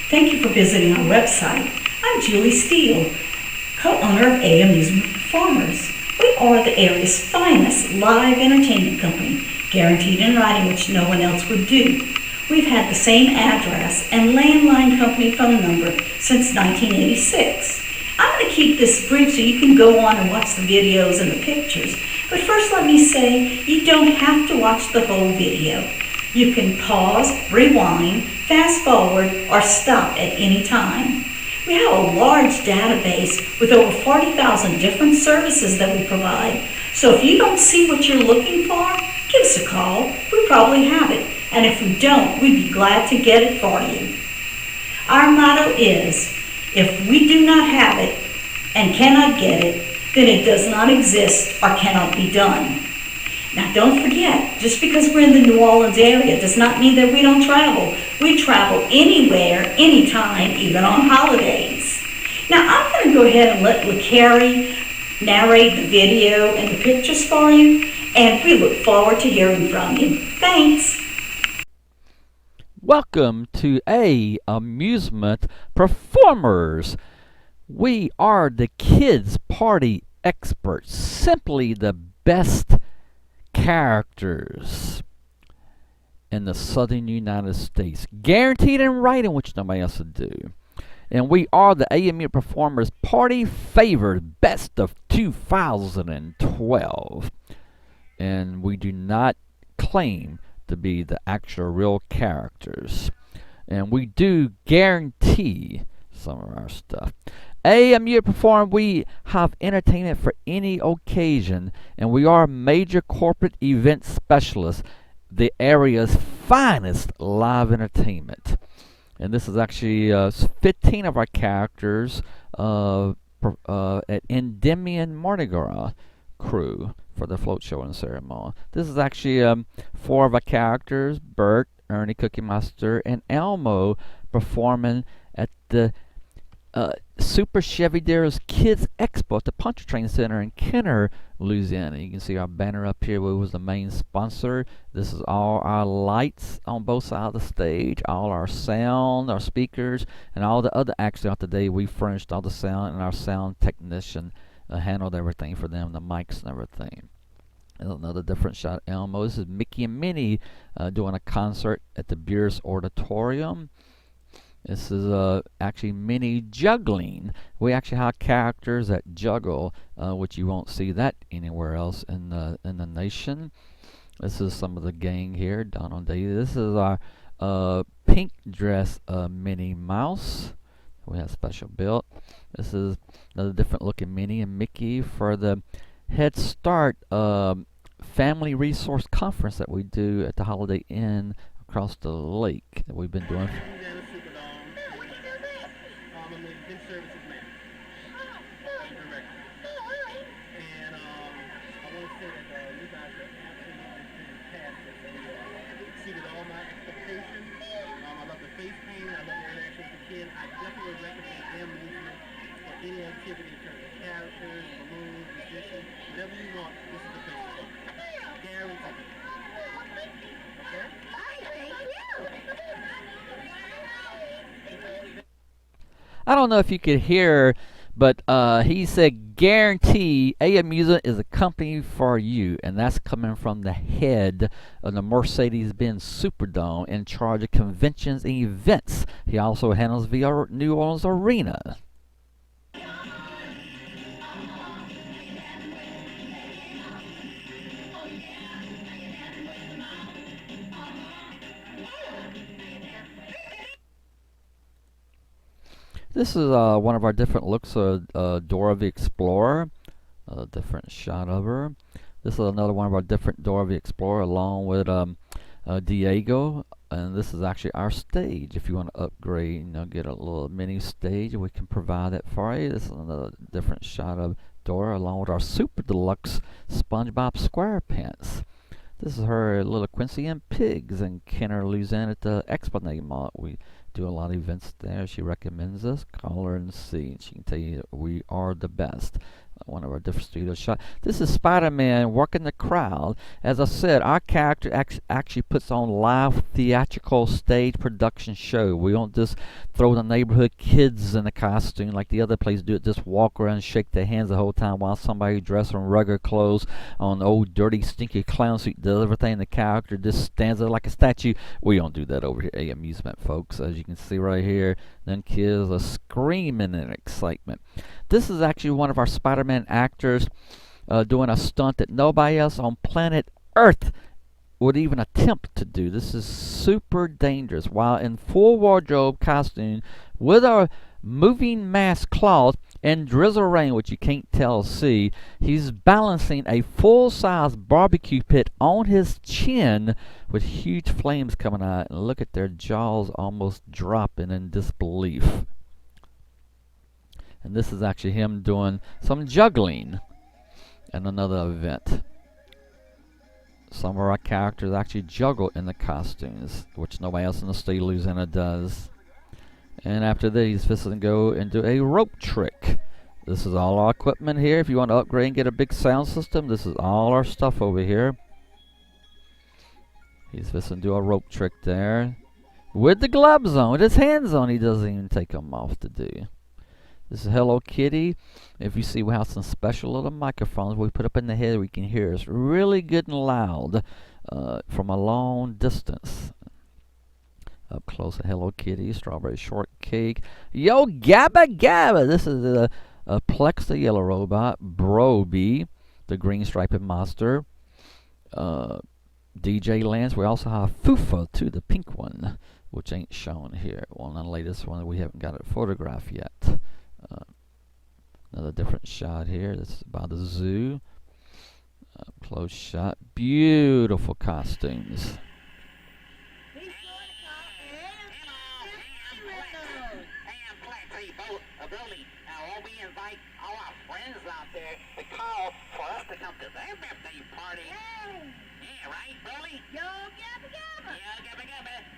Thank you for visiting our website. I'm Julie Steele, co-owner of A Amusement Performers. We are the area's finest live entertainment company, guaranteed in writing, which no one else would do. We've had the same address and landline company phone number since 1986. I'm going to keep this brief so you can go on and watch the videos and the pictures. But first let me say, you don't have to watch the whole video. You can pause, rewind, fast forward, or stop at any time. We have a large database with over 40,000 different services that we provide. So if you don't see what you're looking for, give us a call. We probably have it. And if we don't, we'd be glad to get it for you. Our motto is, if we do not have it and cannot get it, then it does not exist or cannot be done. Now don't forget, just because we're in the New Orleans area does not mean that we don't travel. We travel anywhere, anytime, even on holidays. Now I'm going to go ahead and let LaCarrie narrate the video and the pictures for you, and we look forward to hearing from you. Thanks. Welcome to A Amusement Performers. We are the kids' party experts, simply the best characters in the southern United States, guaranteed in writing, which nobody else would do. And we are the A Amusement Performers Party Favored Best of 2012. And we do not claim to be the actual real characters. And we do guarantee some of our stuff. A Amusement Performers, we have entertainment for any occasion, and we are major corporate event specialists, the area's finest live entertainment. And this is actually 15 of our characters at Endymion Mardi Gras crew for the float show and ceremony. This is actually 4 of our characters, Bert, Ernie, Cookie Monster, and Elmo, performing at the Super Chevy Deros Kids Expo at the Pontchartrain Center in Kenner, Louisiana. You can see our banner up here. We was the main sponsor. This is all our lights on both sides of the stage, all our sound, our speakers, and all the other acts throughout the day. We furnished all the sound, and our sound technician handled everything for them, the mics and everything. And another different shot of Elmo. This is Mickey and Minnie doing a concert at the Beers Auditorium. This is actually Minnie juggling. We actually have characters that juggle, which you won't see that anywhere else in the nation. This is some of the gang here, Donald Day. This is our pink dress Minnie Mouse. We have special built. This is another different looking Minnie and Mickey for the Head Start Family Resource Conference that we do at the Holiday Inn across the lake that we've been doing. I don't know if you could hear, but he said, guarantee A Amusement is a company for you. And that's coming from the head of the Mercedes-Benz Superdome in charge of conventions and events. He also handles the New Orleans Arena. This is one of our different looks of Dora the Explorer. A different shot of her. This is another one of our different Dora the Explorer along with Diego. And this is actually our stage. If you want to upgrade, get a little mini stage, we can provide that for you. This is another different shot of Dora along with our super deluxe SpongeBob SquarePants. This is her little Quincy and Pigs in Kenner, Louisiana at the Esplanade Mall. We do a lot of events there. She recommends us. Call her and see. She can tell you that we are the best. one of our different studio shots. This is Spider-Man working the crowd. As I said, our character actually puts on live theatrical stage production show. We don't just throw the neighborhood kids in a costume like the other places do it. Just walk around and shake their hands the whole time while somebody dressed in rugged clothes on old dirty stinky clown suit does everything. The character just stands there like a statue. We don't do that over here at Amusement, folks. As you can see right here, them kids are screaming in excitement. This is actually one of our Spider-Man actors doing a stunt that nobody else on planet Earth would even attempt to do. This is super dangerous. While in full wardrobe costume with our moving mask cloth and drizzle rain, which you can't tell or see, he's balancing a full-size barbecue pit on his chin with huge flames coming out. And look at their jaws almost dropping in disbelief. And this is actually him doing some juggling in another event. Some of our characters actually juggle in the costumes, which nobody else in the state of Louisiana does. And after this, he's fixing to go and do a rope trick. This is all our equipment here. If you want to upgrade and get a big sound system, this is all our stuff over here. He's fixing to do a rope trick there. With the gloves on, with his hands on, he doesn't even take them off to do. This is Hello Kitty. If you see, we have some special little microphones we put up in the head we can hear us really good and loud from a long distance. Up close at Hello Kitty, Strawberry Shortcake. Yo Gabba Gabba! This is a Plex the Yellow Robot, Broby, the Green Striped Monster, DJ Lance. We also have Fufa too, the pink one, which ain't shown here. One of the latest one, we haven't got it photographed yet. Another different shot here. This is by the zoo. Close shot. Beautiful costumes.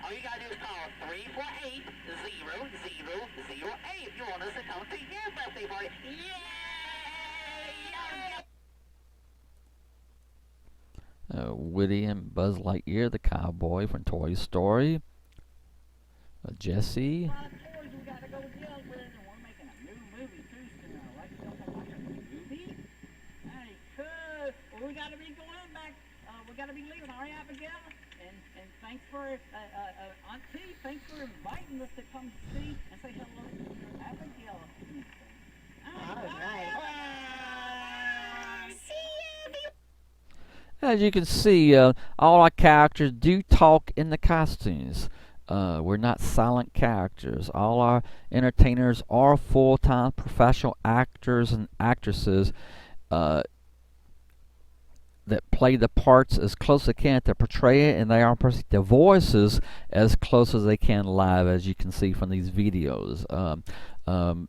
All you gotta do is call 348-0008 if you want us to come to your birthday party. Yay! Woody and Buzz Lightyear, the cowboy from Toy Story. Jessie. We gotta be going back. We gotta be leaving. Hurry up again. And thanks for Auntie. Thanks for inviting us to come see and say hello to Abigail. All right. As you can see, all our characters do talk in the costumes. We're not silent characters. All our entertainers are full-time professional actors and actresses that play the parts as close as they can to portray it, and they are portraying their voices as close as they can live, as you can see from these videos. And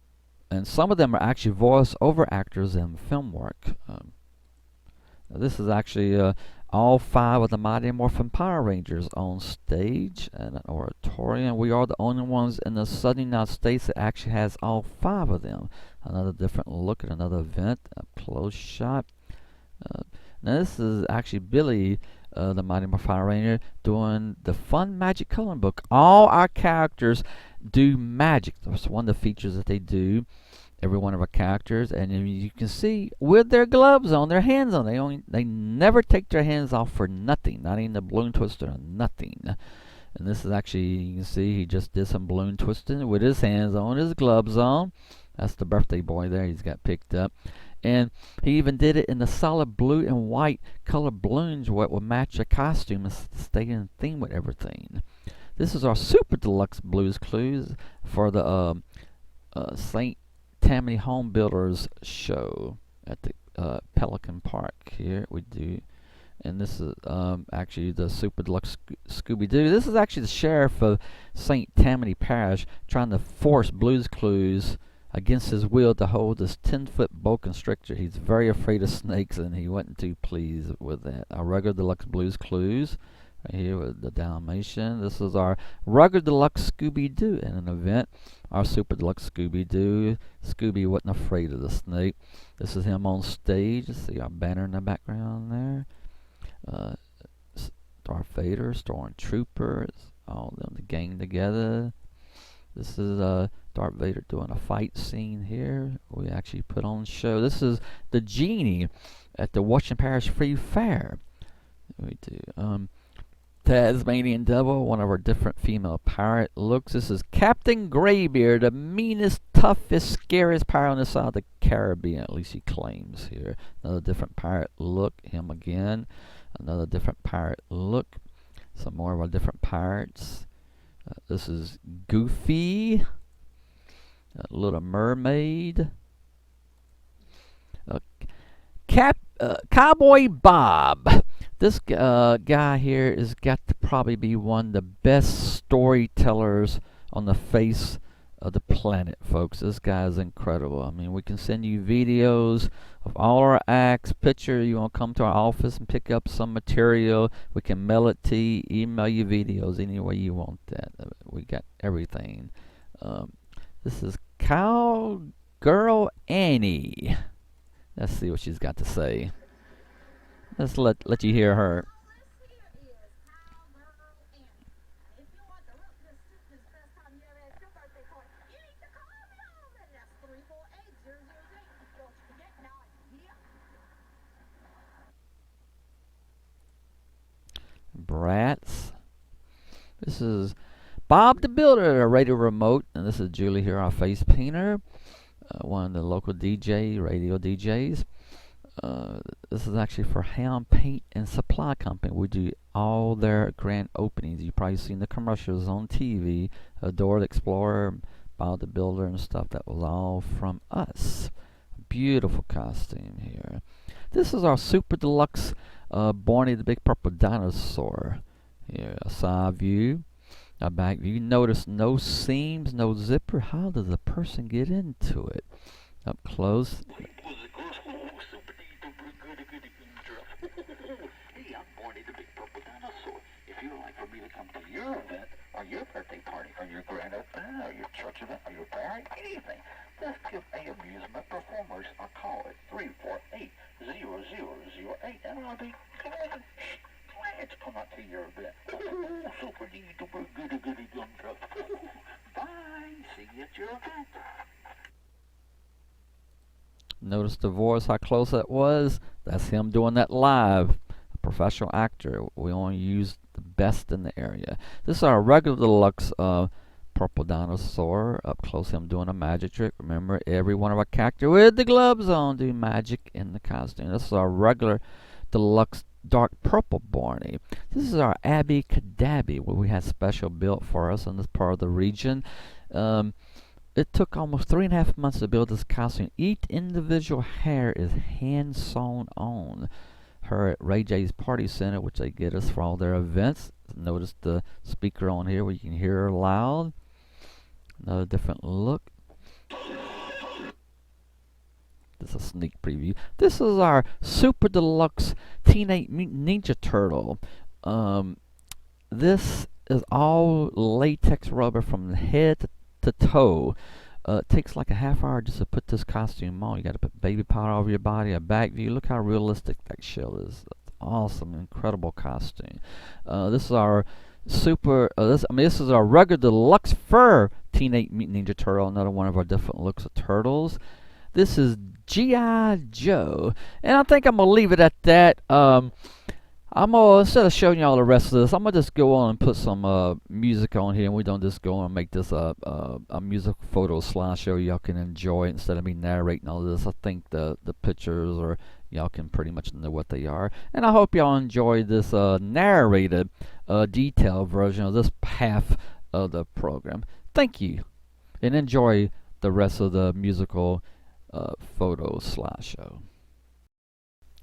some of them are actually voice-over actors in film work. This is actually all 5 of the Mighty Morphin Power Rangers on stage in an auditorium. We are the only ones in the southern United States that actually has all 5 of them. Another different look at another event, a close shot. Now this is actually Billy, the Mighty Morphin Power Ranger, doing the Fun Magic Coloring Book. All our characters do magic. That's one of the features that they do. Every one of our characters, and you can see with their gloves on, their hands on. They never take their hands off for nothing. Not even the balloon twister, nothing. And this is actually, you can see he just did some balloon twisting with his hands on, his gloves on. That's the birthday boy there. He's got picked up. And he even did it in the solid blue and white color balloons, what will match the costume and stay in theme with everything. This is our Super Deluxe Blues Clues for the St. Tammany Home Builders show at the Pelican Park here. We do. And this is actually the Super Deluxe Scooby-Doo. This is actually the sheriff of St. Tammany Parish trying to force Blues Clues against his will to hold this 10-foot boa constrictor. He's very afraid of snakes, and he wasn't too pleased with that. Our regular Deluxe Blues Clues. right here with the Dalmatian. This is our Rugged Deluxe Scooby-Doo in an event. Our Super Deluxe Scooby-Doo. Scooby wasn't afraid of the snake. This is him on stage. See our banner in the background there. Darth Vader, Stormtroopers, all of them, the gang together. This is Darth Vader doing a fight scene here. We actually put on show. This is the genie at the Washington Parish Free Fair. We do. Tasmanian Devil, one of our different female pirate looks. This is Captain Greybeard, the meanest, toughest, scariest pirate on the side of the Caribbean. At least he claims here. Another different pirate look. Him again. Another different pirate look. Some more of our different pirates. This is Goofy. Little Mermaid. Cowboy Bob. This guy here has got to probably be one of the best storytellers on the face of the planet, folks. This guy is incredible. I mean, we can send you videos of all our acts, picture. You want to come to our office and pick up some material, we can mail it to you, email you videos any way you want that. We got everything. This is Cowgirl Annie. Let's see what she's got to say. Let's let you hear her. Brats. This is Bob the Builder, a radio remote, and this is Julie here, our face painter, one of the local radio DJs. This is actually for Ham Paint and Supply Company. We do all their grand openings. You've probably seen the commercials on TV. Dora the Explorer, Bob the Builder, and stuff. That was all from us. Beautiful costume here. This is our Super Deluxe Barney the Big Purple Dinosaur. Here, a side view, a back view. Notice no seams, no zipper. How does a person get into it? Up close. Hey, I'm Barney the Big Purple Dinosaur. If you'd like for me to come to your event, or your birthday party, or your grand opening, or your church event, or your party, anything, just give A Amusement Performers a call at 348-0008, and I'll be glad to come out to your event. Super duper goody gumdrop. Bye. See you at your event. Notice the voice, how close that was. That's him doing that live. A professional actor. We only use the best in the area. This is our regular deluxe purple dinosaur. Up close, him doing a magic trick. Remember, every one of our characters with the gloves on do magic in the costume. This is our regular deluxe dark purple Barney. This is our Abby Cadabby, what we had special built for us in this part of the region. It took almost 3.5 months to build this costume. Each individual hair is hand sewn on. Her at Ray J's Party Center, which they get us for all their events. Notice the speaker on here where you can hear her loud. Another different look. This is a sneak preview. This is our Super Deluxe Teenage Mutant Ninja Turtle. This is all latex rubber from the head to toe. It takes like a half hour just to put this costume on. You got to put baby powder over your body, a back view. Look how realistic that shell is. That's awesome, incredible costume. This is our this is our regular deluxe fur Teenage Mutant Ninja Turtle. Another one of our different looks of turtles. This is G.I. Joe, and I think I'm gonna leave it at that. I'm gonna, instead of showing y'all the rest of this, I'm gonna just go on and put some music on here, and we don't just go on and make this a music photo slideshow y'all can enjoy instead of me narrating all this. I think the pictures, or y'all can pretty much know what they are, and I hope y'all enjoy this narrated detailed version of this half of the program. Thank you, and enjoy the rest of the musical photo slideshow.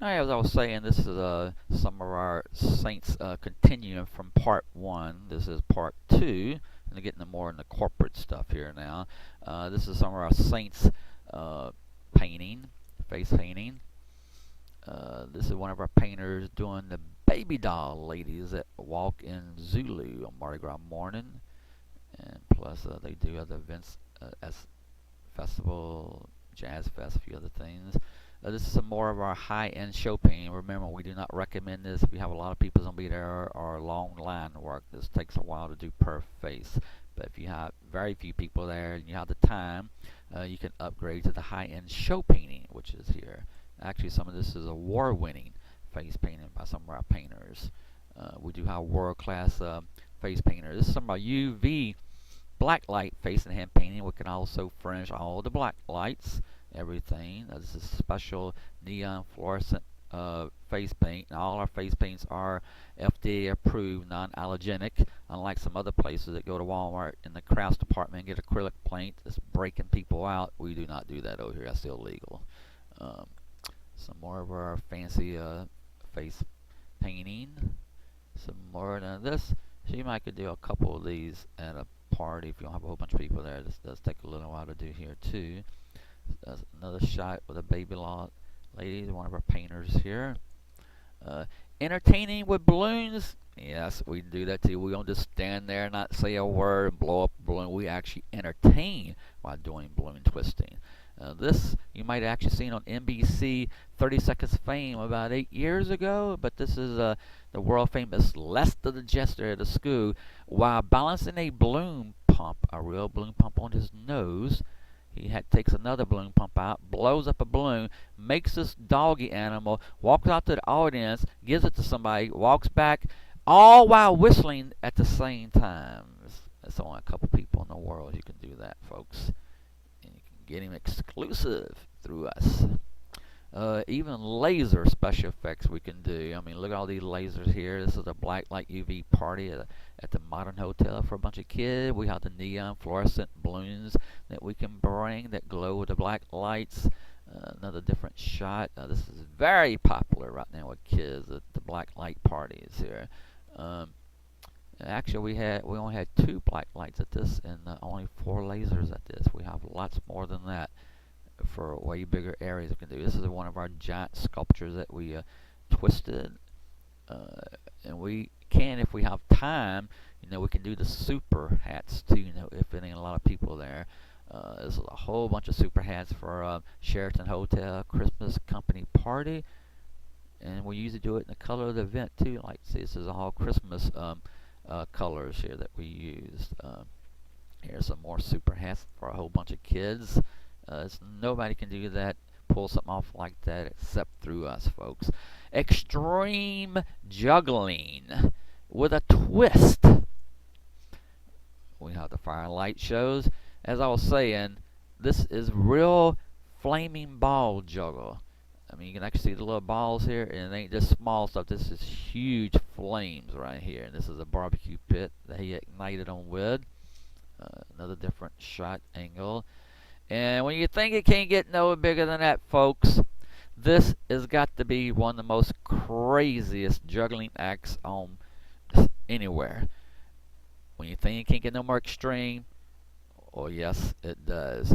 Alright, as I was saying, this is some of our Saints continuing from part 1. This is part 2, and getting more into corporate stuff here now. This is some of our Saints painting, face painting. This is one of our painters doing the baby doll ladies that walk in Zulu on Mardi Gras morning. And plus, they do other events as festival, jazz fest, a few other things. This is some more of our high-end show painting. Remember, we do not recommend this if you have a lot of people going to be there or long line work. This takes a while to do per face. But if you have very few people there and you have the time, you can upgrade to the high-end show painting, which is here. Actually, some of this is award-winning face painting by some of our painters. We do have world-class face painters. This is some of our UV black light face and hand painting. We can also furnish all the black lights, everything. This is special neon fluorescent face paint. And all our face paints are FDA approved, non-allergenic, unlike some other places that go to Walmart in the crafts department and get acrylic paint that's breaking people out. We do not do that over here. That's illegal. Some more of our fancy face painting. Some more of this. So you might could do a couple of these at a party if you don't have a whole bunch of people there. This does take a little while to do here too. That's another shot with a baby lady, one of our painters here. Entertaining with balloons. Yes, we do that too. We don't just stand there and not say a word and blow up a balloon. We actually entertain while doing balloon twisting. This you might have actually seen on NBC 30 Seconds Fame about 8 years ago, but this is the world famous Lester the Jester at the school while balancing a balloon pump, a real balloon pump on his nose. He takes another balloon pump out, blows up a balloon, makes this doggy animal, walks out to the audience, gives it to somebody, walks back, all while whistling at the same time. There's only a couple people in the world who can do that, folks. And you can get him exclusive through us. Even laser special effects we can do. I mean, look at all these lasers here. This is a black light UV party at the Modern Hotel for a bunch of kids. We have the neon fluorescent balloons that we can bring that glow with the black lights. Another different shot. This is very popular right now with kids, the black light parties here. Actually, we only had 2 black lights at this and only 4 lasers at this. We have lots more than that for way bigger areas we can do. This is one of our giant sculptures that we twisted, and we can, if we have time, we can do the super hats too. If there ain't a lot of people there. This is a whole bunch of super hats for Sheraton Hotel Christmas company party, and we usually do it in the color of the event too. Like, see, this is all Christmas colors here that we used. Here's some more super hats for a whole bunch of kids. Nobody can do that, pull something off like that except through us, folks. Extreme juggling with a twist. We have the fire and light shows. As I was saying, this is real flaming ball juggle. I mean, you can actually see the little balls here, and it ain't just small stuff. This is huge flames right here. And this is a barbecue pit that he ignited on wood. Another different shot angle. And when you think it can't get no bigger than that, folks, this has got to be one of the most craziest juggling acts on anywhere. When you think it can't get no more extreme, oh yes, it does.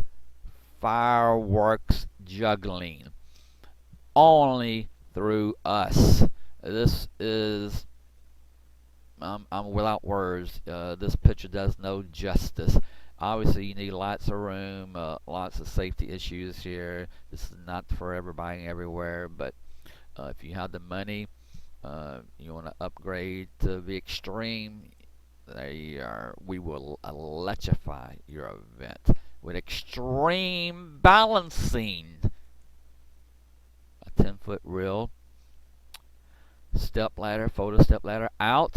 Fireworks juggling. Only through us. This is, I'm without words. This picture does no justice. Obviously, you need lots of room, lots of safety issues here. This is not for everybody everywhere, but if you have the money, you want to upgrade to the extreme, there you are. We will electrify your event with extreme balancing. A 10-foot reel, step ladder, photo step ladder out.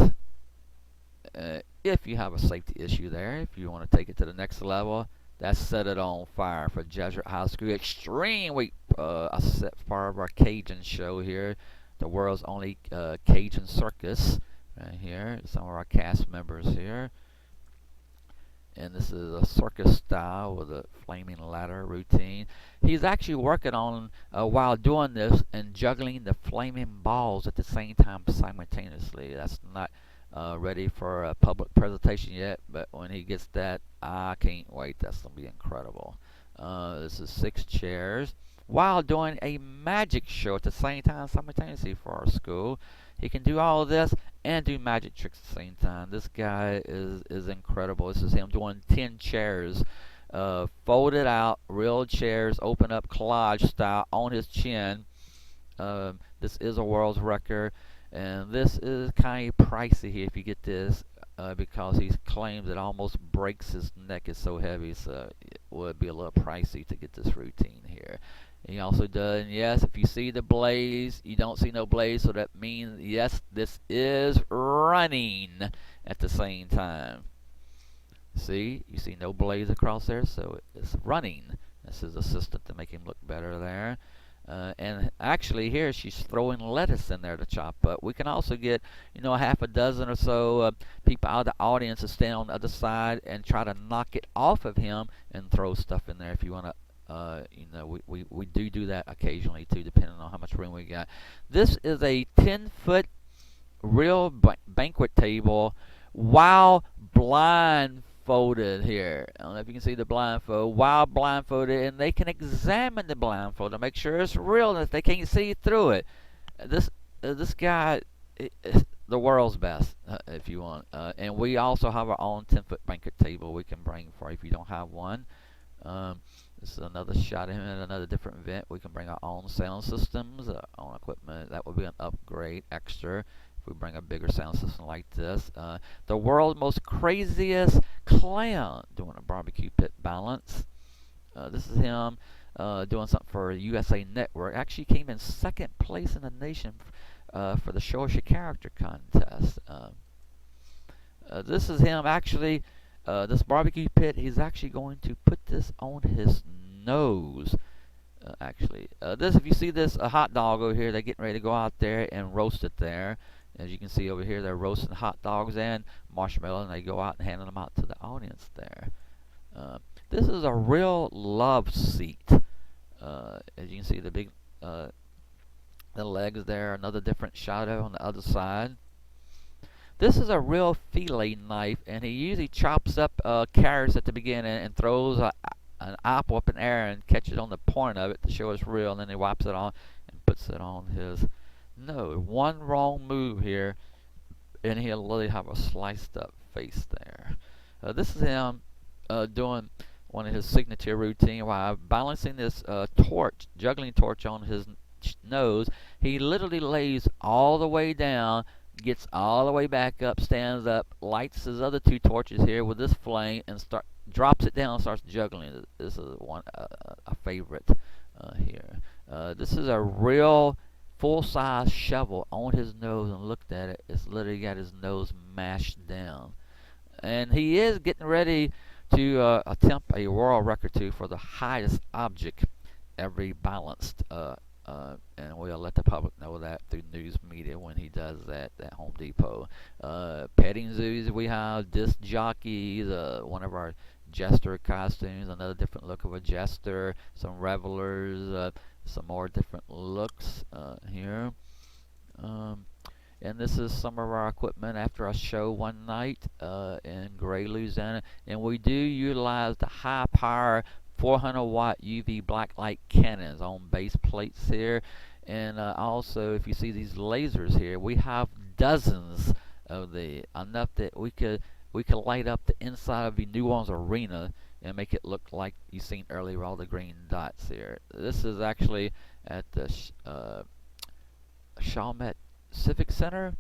If you have a safety issue there, if you want to take it to the next level, that's Set It On Fire for Jesuit High School Extreme Week. A set part of our Cajun show here, the world's only Cajun circus. Right here, some of our cast members here. And this is a circus style with a flaming ladder routine. He's actually working on, while doing this, and juggling the flaming balls at the same time simultaneously. That's not ready for a public presentation yet, but when he gets that, I can't wait. That's going to be incredible. This is 6 chairs, while doing a magic show at the same time simultaneously for our school. He can do all of this and do magic tricks at the same time. This guy is incredible. This is him doing 10 chairs, folded out, real chairs, open up collage style on his chin. This is a world's record, and this is kind of pricey here if you get this, because he claims it almost breaks his neck. It's so heavy, so it would be a little pricey to get this routine here. He also does, and yes, if you see the blaze, you don't see no blaze, so that means, yes, this is running at the same time. See, you see no blaze across there, so it's running. This is assistant to make him look better there. And actually here she's throwing lettuce in there to chop up. We can also get, you know, a half a dozen or so people out of the audience to stand on the other side and try to knock it off of him and throw stuff in there if you want to. You know, we do that occasionally too, depending on how much room we got. This is a 10-foot real banquet table while blindfolded here. I don't know if you can see the blindfold. While blindfolded, and they can examine the blindfold to make sure it's real and if they can't see through it. This guy is the world's best, if you want. And we also have our own 10-foot banquet table we can bring for you if you don't have one. This is another shot of him at another different event. We can bring our own sound systems, our own equipment. That would be an upgrade extra if we bring a bigger sound system like this. The world's most craziest clown doing a barbecue pit balance. This is him doing something for USA Network. Actually came in second place in the nation for the Show Us Your Character contest. This is him actually. This barbecue pit, he's actually going to put this on his nose. This, if you see this, a hot dog over here, they're getting ready to go out there and roast it there. As you can see over here, they're roasting hot dogs and marshmallows, and they go out and handing them out to the audience there. This is a real love seat. As you can see, the big the legs there. Another different shadow on the other side. This is a real filet knife, and he usually chops up carrots at the beginning and throws an apple up in the air and catches on the point of it to show it's real, and then he wipes it on and puts it on his nose. One wrong move here, and he'll literally have a sliced up face there. This is him doing one of his signature routine while balancing this juggling torch on his nose. He literally lays all the way down, gets all the way back up, stands up, lights his other two torches here with this flame, and drops it down and starts juggling it. This is a favorite here. This is a real full-size shovel on his nose, and looked at it, it's literally got his nose mashed down. And he is getting ready to attempt a world record too for the highest object ever balanced. And we'll let the public know that through news media when he does that at Home Depot. Petting zoos, we have disc jockeys, one of our jester costumes, another different look of a jester, some revelers, some more different looks here. And this is some of our equipment after a show one night in Gray, Louisiana. And we do utilize the high power 400 watt UV blacklight cannons on base plates here. And also, if you see these lasers here, we have dozens of enough that we could light up the inside of the New Orleans Arena and make it look like you seen earlier, all the green dots here. This is actually at the Chalmette Civic Center.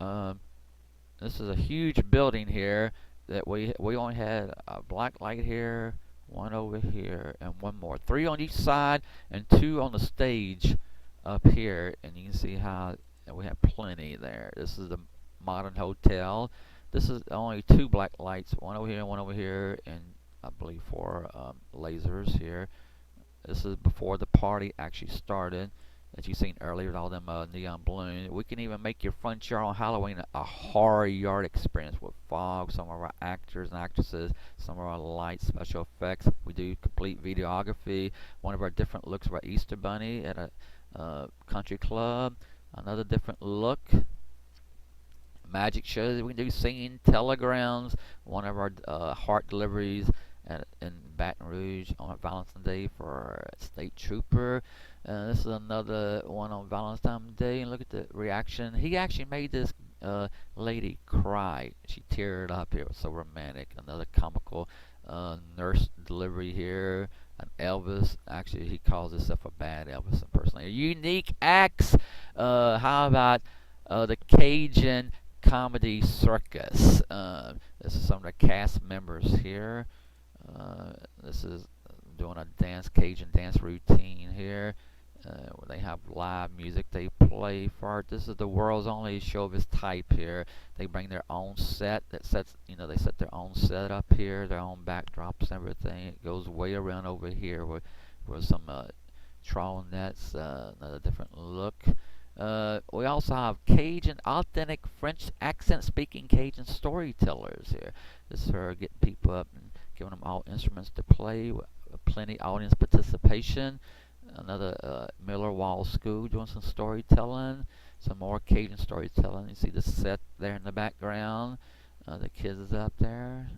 This is a huge building here that we only had a black light here, one over here, and one more. 3 on each side and 2 on the stage up here, and you can see how we have plenty there. This is the Modern Hotel. This is only 2 black lights, one over here and one over here, and I believe 4 lasers here. This is before the party actually started, as you seen earlier with all them neon balloons. We can even make your front yard on Halloween a horror yard experience with fog, some of our actors and actresses, some of our lights, special effects. We do complete videography. One of our different looks of our Easter Bunny at a country club. Another different look. Magic shows. We can do singing telegrams. One of our heart deliveries in Baton Rouge on Valentine's Day for a state trooper. This is another one on Valentine's Day, and look at the reaction. He actually made this lady cry. She teared up here. It was so romantic. Another comical nurse delivery here. An Elvis. Actually, he calls himself a bad Elvis impersonator. Unique acts. How about the Cajun Comedy Circus? This is some of the cast members here. This is doing a Cajun dance routine here. Where they have live music they play for it. This is the world's only show of its type here. They bring their own set that sets, they set their own set up here, their own backdrops and everything. It goes way around over here where some trawl nets, another different look. We also have Cajun, authentic French accent speaking Cajun storytellers here. This is her getting people up and giving them all instruments to play with plenty audience participation. Another Miller Wall School doing some storytelling, some more Cajun storytelling. You see the set there in the background, the kids is up there.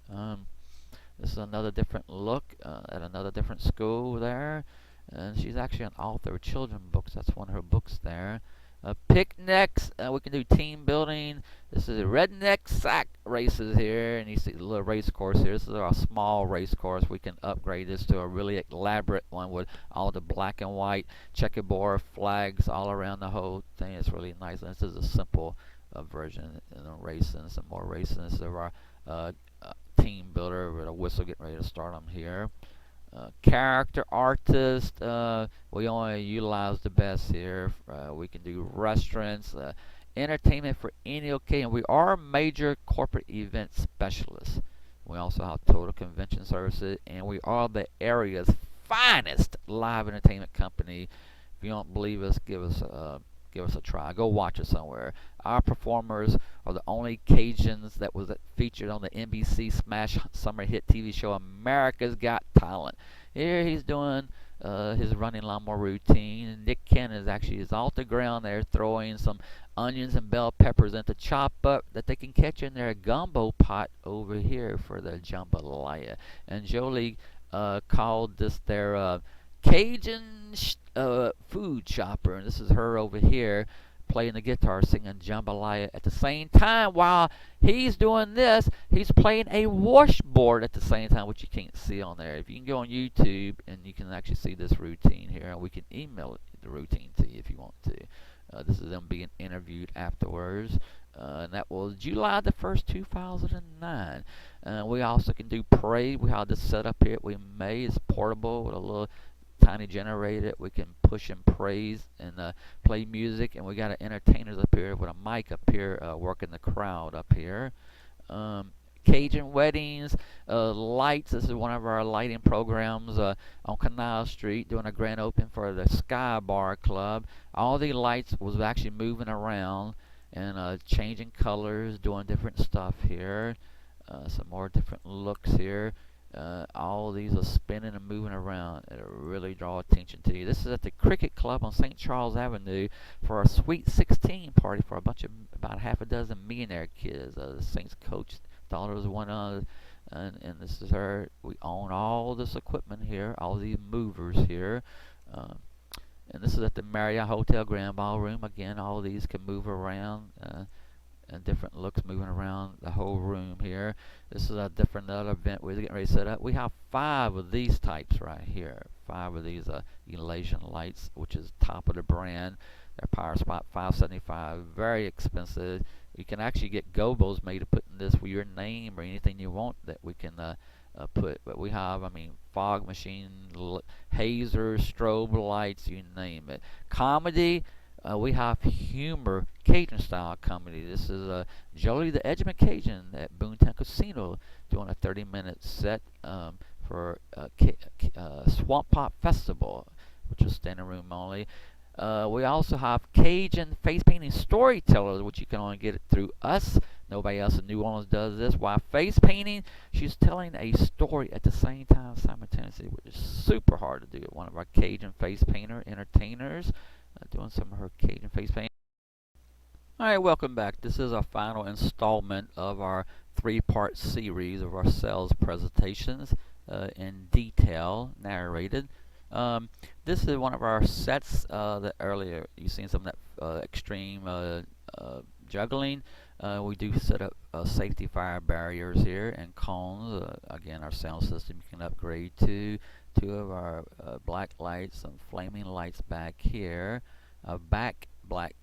This is another different look at another different school there, and she's actually an author of children's books. That's one of her books there. Picnics, we can do team building. This is a redneck sack races here, and you see the little race course here. This is a small race course. We can upgrade this to a really elaborate one with all the black and white checkerboard flags all around the whole thing. It's really nice. And this is a simple version, racing, some more racing. This is our team builder with a whistle getting ready to start them here. Character artist, we only utilize the best here. We can do restaurants, entertainment for any occasion. We are a major corporate event specialist. We also have total convention services, and we are the area's finest live entertainment company. If you don't believe us, give us a try. Go watch it somewhere. Our performers are the only Cajuns that was featured on the NBC smash summer hit TV show America's Got Talent. Here he's doing his running lawnmower routine, and Nick Cannon is off the ground there throwing some onions and bell peppers into chop up that they can catch in their gumbo pot over here for the jambalaya. And Jolie called this their Cajun food shopper, and this is her over here playing the guitar, singing jambalaya at the same time. While he's doing this, he's playing a washboard at the same time, which you can't see on there. If you can go on YouTube, and you can actually see this routine here, and we can email the routine to you if you want to. This is them being interviewed afterwards. And that was July the 1st, 2009. We also can do parade. We have this set up here. It's portable with a little tiny generator. We can push and praise and play music, and we got entertainers up here with a mic up here working the crowd up here. Cajun weddings, lights. This is one of our lighting programs on Canal Street, doing a grand opening for the Sky Bar Club. All the lights was actually moving around and changing colors, doing different stuff here. Some more different looks here. All of these are spinning and moving around. It'll really draw attention to you. This is at the Cricket Club on St. Charles Avenue for a Sweet 16 party for about half a dozen millionaire kids. The Saints coach thought it was one of, and this is her. We own all this equipment here, all these movers here. And this is at the Marriott Hotel Grand Ballroom. Again, all of these can move around. And different looks moving around the whole room here. This is a different event we're getting ready to set up. We have 5 of these types right here. 5 of these elation lights, which is top of the brand. They're Power Spot 575, very expensive. You can actually get gobos made to put in this with your name or anything you want that we can put. But we have, fog machine, hazers, strobe lights, you name it. Comedy. We have humor, Cajun style comedy. This is Jolie the Edgemont Cajun at Boontown Casino doing a 30-minute set for Swamp Pop Festival, which is standing room only. We also have Cajun face painting storytellers, which you can only get it through us. Nobody else in New Orleans does this. While face painting, she's telling a story at the same time simultaneously, which is super hard to do. One of our Cajun face painter entertainers. Doing some of her Cajun face paint. Alright, welcome back. This is our final installment of our 3-part series of our sales presentations. in detail, narrated. This is one of our sets that earlier you've seen some of that extreme juggling. We do set up safety fire barriers here and cones. Again, our sound system you can upgrade to. 2 of our black lights, some flaming lights back here. Back black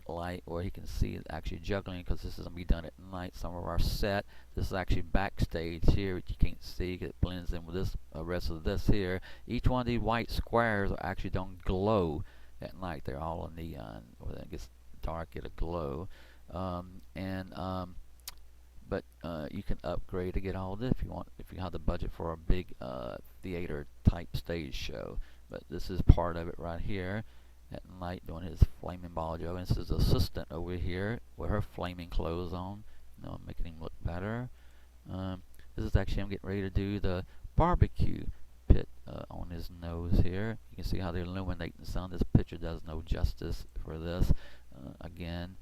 light where you can see it actually juggling, because this is going to be done at night. Some of our set, this is actually backstage here, which you can't see. It blends in with this rest of this here. Each one of these white squares are actually don't glow at night. They're all neon. When it gets dark, it'll glow. But you can upgrade to get all this if you want, if you have the budget for a big theater type stage show. But this is part of it right here at night, doing his flaming ball juggling. This is the assistant over here with her flaming clothes on, making him look better. This is actually him getting ready to do the barbecue pit on his nose here. You can see how they're illuminating the sun. This picture does no justice for this. Again,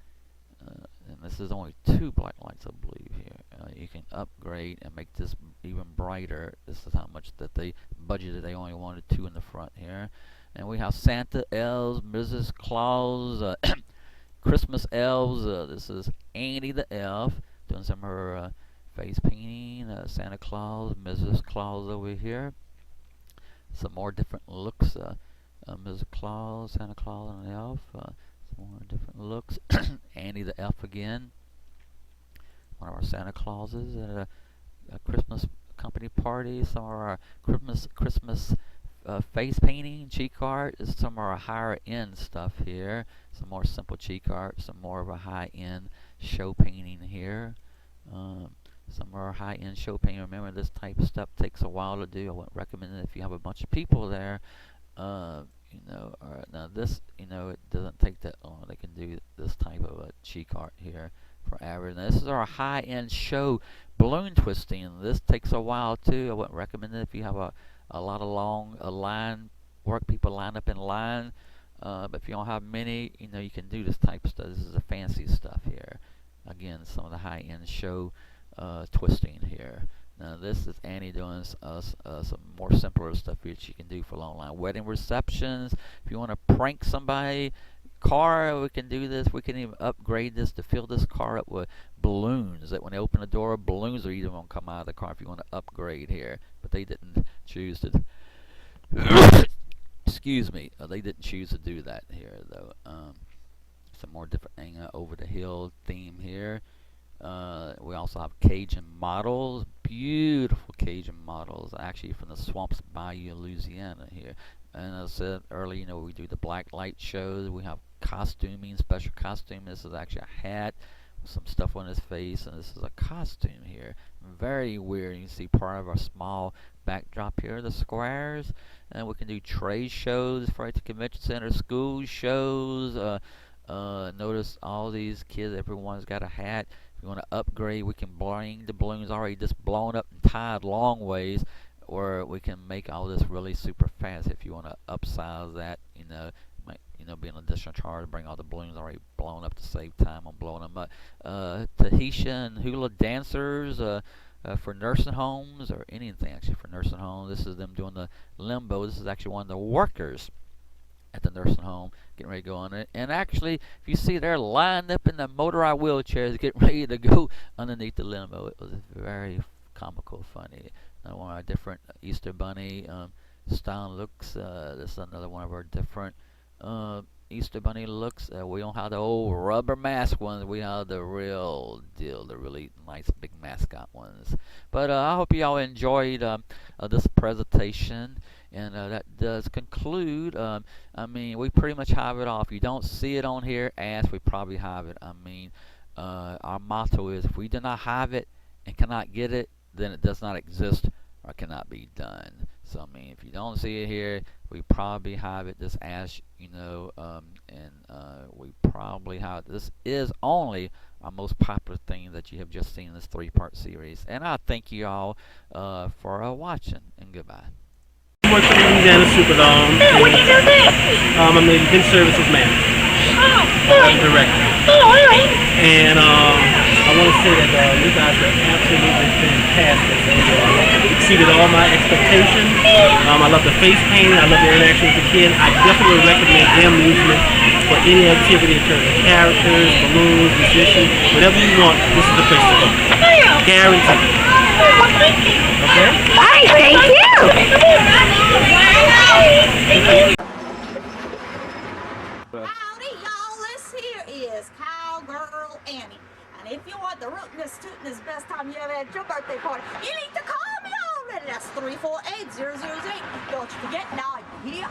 and this is only 2 black lights, I believe, here. You can upgrade and make this even brighter. This is how much that they budgeted. They only wanted 2 in the front here. And we have Santa, elves, Mrs. Claus, Christmas elves. This is Annie the elf doing some of her face painting. Santa Claus, Mrs. Claus over here. Some more different looks. Mrs. Claus, Santa Claus, and an elf. Some more different looks. Annie the elf again. One of our Santa Clauses at a Christmas company party. Some of our Christmas face painting, cheek art. Is some of our higher end stuff here. Some more simple cheek art. Some more of a high end show painting here. Some of our high end show painting. Remember, this type of stuff takes a while to do. I wouldn't recommend it if you have a bunch of people there. Now this, it doesn't take that long. They can do this type of a cheek art here for average. Now, this is our high end show balloon twisting. This takes a while too. I wouldn't recommend it if you have a lot of long line work, people lined up in line. But if you don't have many, you can do this type of stuff. This is the fancy stuff here. Again, some of the high-end show twisting here. Now this is Annie doing some more simpler stuff which you can do for long line wedding receptions. If you want to prank somebody, car, we can do this. We can even upgrade this to fill this car up with balloons. That when they open the door, balloons are even going to come out of the car if you want to upgrade here. But they didn't choose to. Excuse me. They didn't choose to do that here though. Some more different over the hill theme here. We also have Cajun models, beautiful Cajun models, actually from the Swamps Bayou, Louisiana here. And as I said earlier, we do the black light shows. We have costuming, special costume. This is actually a hat with some stuff on his face, and this is a costume here. Very weird. You can see part of our small backdrop here, the squares. And we can do trade shows for the convention center, school shows. Notice all these kids, everyone's got a hat. If you want to upgrade, we can bring the balloons already just blown up and tied long ways, or we can make all this really super fast. If you want to upsize that, be an additional charge to bring all the balloons already blown up to save time on blowing them up. Tahitian hula dancers for nursing homes, or anything actually for nursing homes. This is them doing the limbo. This is actually one of the workers at the nursing home getting ready to go on it. And actually, if you see, they're lined up in the motorized wheelchairs getting ready to go underneath the limbo. It was very comical, funny. Another one of our different Easter Bunny style looks. This is another one of our different Easter Bunny looks. We don't have the old rubber mask ones. We have the real deal, the really nice big mascot ones. But I hope you all enjoyed this presentation. And that does conclude. We pretty much have it all. If you don't see it on here, ask. We probably have it. Our motto is, if we do not have it and cannot get it, then it does not exist or cannot be done. So, if you don't see it here, we probably have it. Just ask, we probably have it. This is only our most popular thing that you have just seen in this 3-part series. And I thank you all for watching, and goodbye. I work for the Louisiana Superdome. What do you do there? I'm the event services manager. Oh, good. Director. Oh, all right. And I want to say that you guys are absolutely fantastic. Exceeded all my expectations. I love the face painting. I love the interaction with the kid. I definitely recommend Amusement for any activity in terms of characters, balloons, musicians, whatever you want. This is the place to go. Guaranteed. Okay? Hi, thank you. Howdy, y'all. This here is Cowgirl Annie. And if you want the rootinest, tootinest, best time you ever had at your birthday party, you need to call me already. That's 348-0008. Don't you forget now, yeah.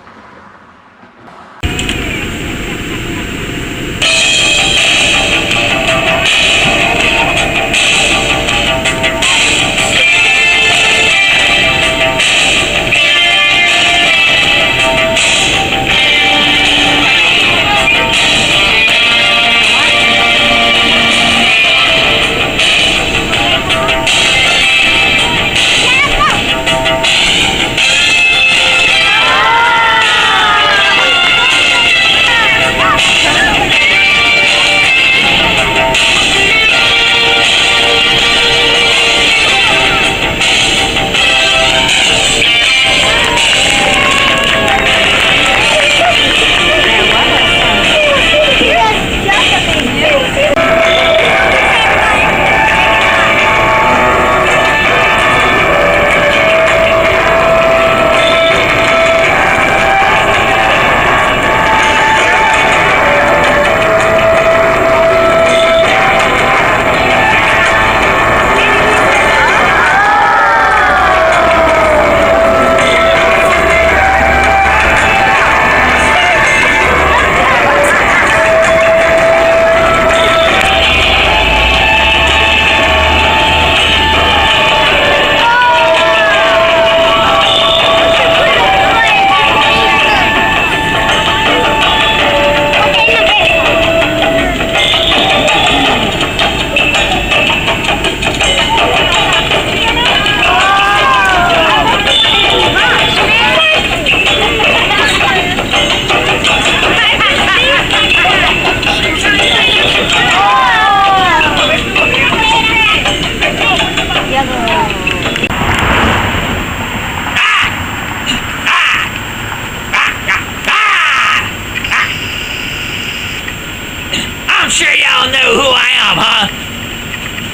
I'm sure y'all know who I am, huh?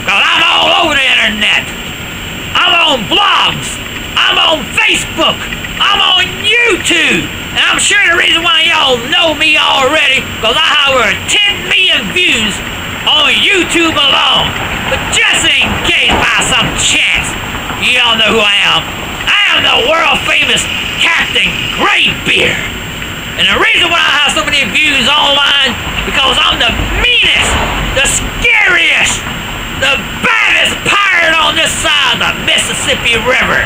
Cause I'm all over the internet. I'm on blogs. I'm on Facebook. I'm on YouTube. And I'm sure the reason why y'all know me already, cause I have over 10 million views on YouTube alone. But just in case by some chance y'all know who I am the world famous Captain Graybeard. And the reason why I have so many views online, because I'm the meanest, the scariest, the baddest pirate on this side of the Mississippi River.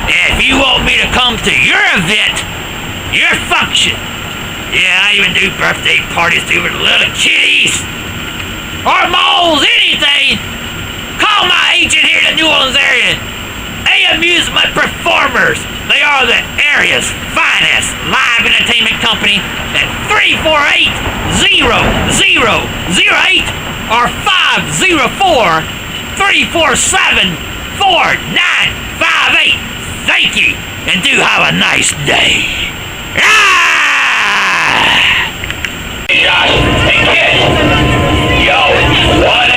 And if you want me to come to your event, your function, yeah, I even do birthday parties too with little kitties, or moles, anything, call my agent here in the New Orleans area. Amusement Performers. They are the area's finest live entertainment company at 348-0008 or 504-347-4958. Thank you, and do have a nice day. Josh, hey kid. Yo, one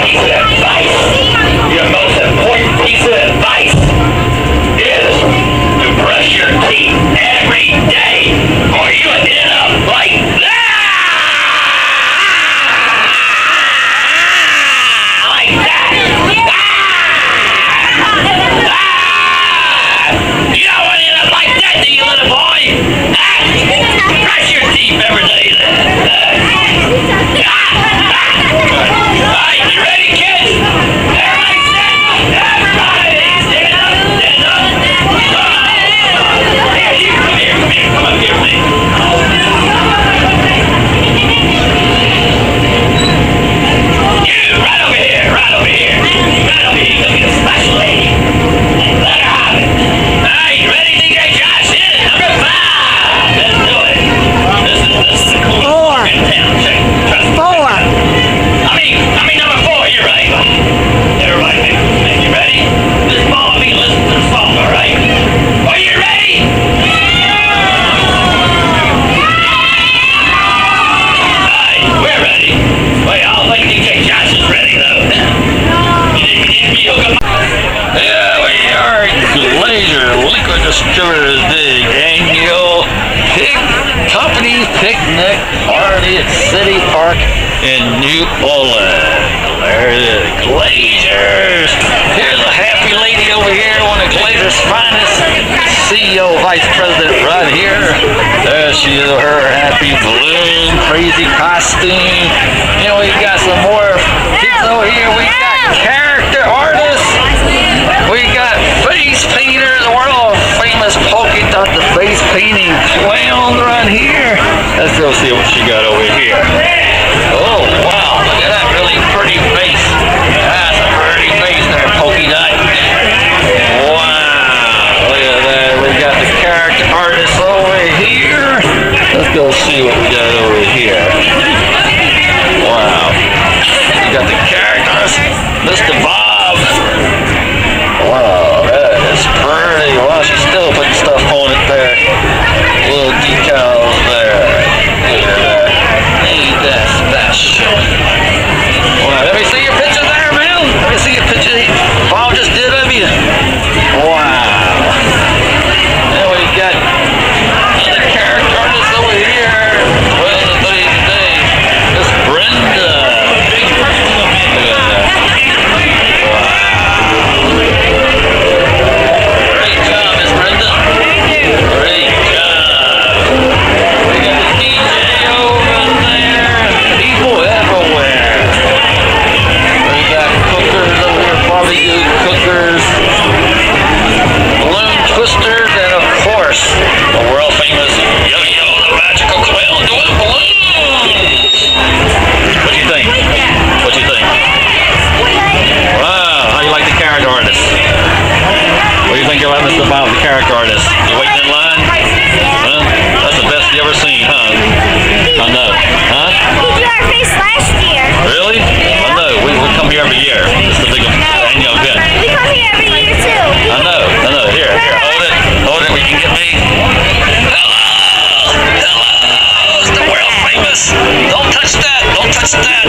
piece of advice. Your most important piece of advice is to brush your teeth every day, or you end up like that. Like that. You don't want to end up like that, do you, little boy? Brush your teeth every day. It's City Park in New Orleans. There it is, Glazers. Here's a happy lady over here, one of Glazer's finest. CEO, Vice President right here. There she is, her happy balloon, crazy costume. You know, we got some more kids over here. We got character artists. We got face painters, world famous polka dot the face painting clown right here. Let's go see what she got over here. Oh wow, look at that really pretty face. That's a pretty face there, polka dot. Wow, look at that. We got the character artists over here. Let's go see what we got over here. Wow. You got the character artist, Mr. Bob. Wow, that is pretty. Wow, she's still putting stuff on it there. Little decals there. Look at that. Ain't that special? Wow, let me see your picture there, man. Let me see your picture Bob just did of you. Wow. Then we got other character artists over here. Well, today, Miss Brenda. Look at that. Great job, Miss Brenda. Great job. We got the DJ over there. People everywhere. We got cookers over here, barbecue cookers, balloon twisters, and of course, the world famous Yo-Yo, the magical clown doing balloons. What do you think? What do you think? Wow, how do you like the character artist? What do you think about Mr. Bob, the character artist? You waiting in line? Huh? That's the best you ever seen, huh? I know. Huh? We did our face last year. Really? I know. We come here every year. It's the big annual event. We come here every year too. I know. Here, hold it. Hold it where you can get me. Hello! It's the world famous. Don't touch that. Don't touch that.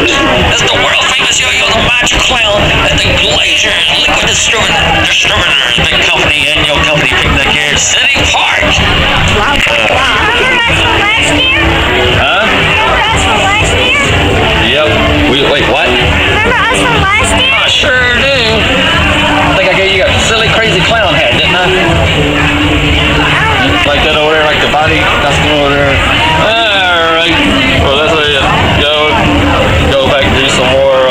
That's the world famous Yo-Yo, the magic clown, and the Glazers, liquid distributors, big company, annual company picnic here at City Park. Remember us from last year? Huh? Remember us from last year? Yep. Wait, what? Remember us from last year? I sure do. I think I gave you a silly, crazy clown hat, didn't I? Like that over there, like the body costume over there. Alright. Well, that's it. Go back and do some more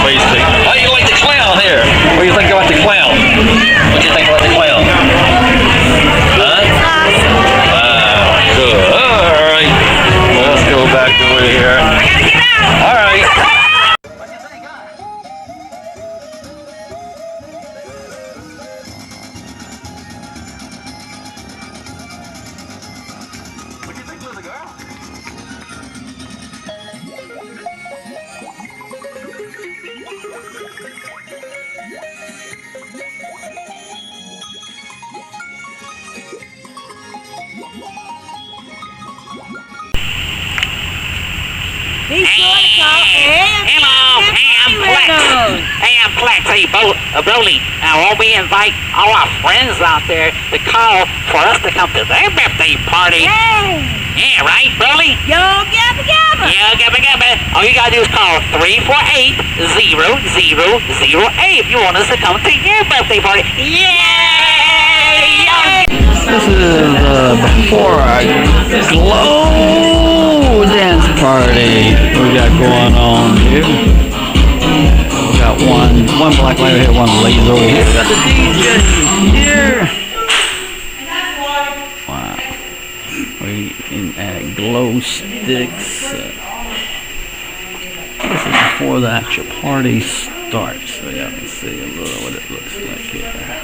face painting. How do you like the clown here? What do you think about the clown? What do you think about the clown? Huh? Wow, good. Alright. Well, let's go back over here. Alright. What do you think, little girl? Be sure to call Hello, I'm Plex. Hey, I'm Plex. Hey, Brody, I want me to invite all our friends out there to call for us to come to their birthday party. Yeah, right, Brody? Yo Gabba Gabba. Yo Gabba Gabba. All you gotta do is call 348-0008 if you want us to come to your birthday party. Yay! This is before our glow dance party we got going on here. We got one black light over here, one laser over here. We got the DJ here. Wow. We add glow sticks. This is before the actual party starts, so y'all can see a little what it looks like here.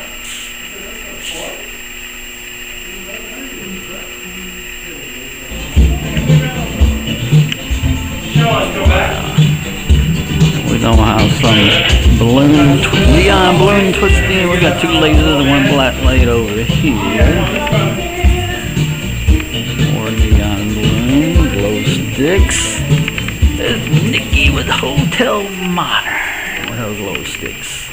We're gonna have some neon balloon twisting. We got two lasers and one black light over here. More neon balloon, glow sticks. There's Nikki with Hotel Modern with her glow sticks.